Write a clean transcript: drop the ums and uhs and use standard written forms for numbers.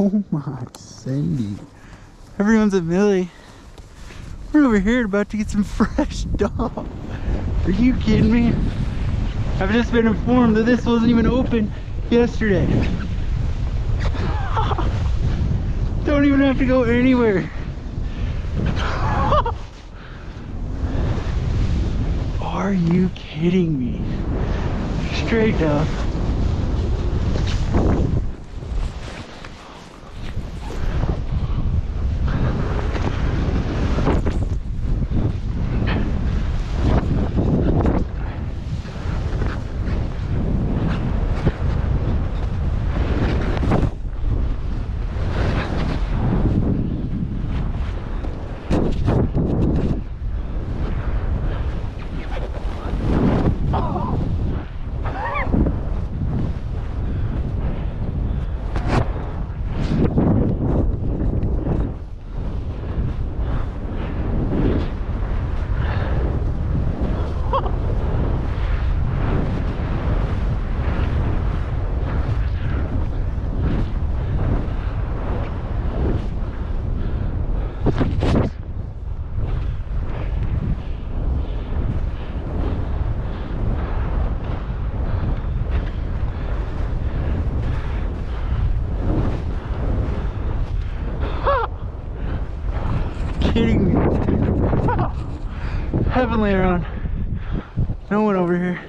Oh my Cindy. Everyone's at Millie. We're over here about to get some fresh dog. Are you kidding me? I've just been informed that this wasn't even open yesterday. Don't even have to go anywhere. Are you kidding me? Straight up. Kidding me. Heavenly around. No one over here.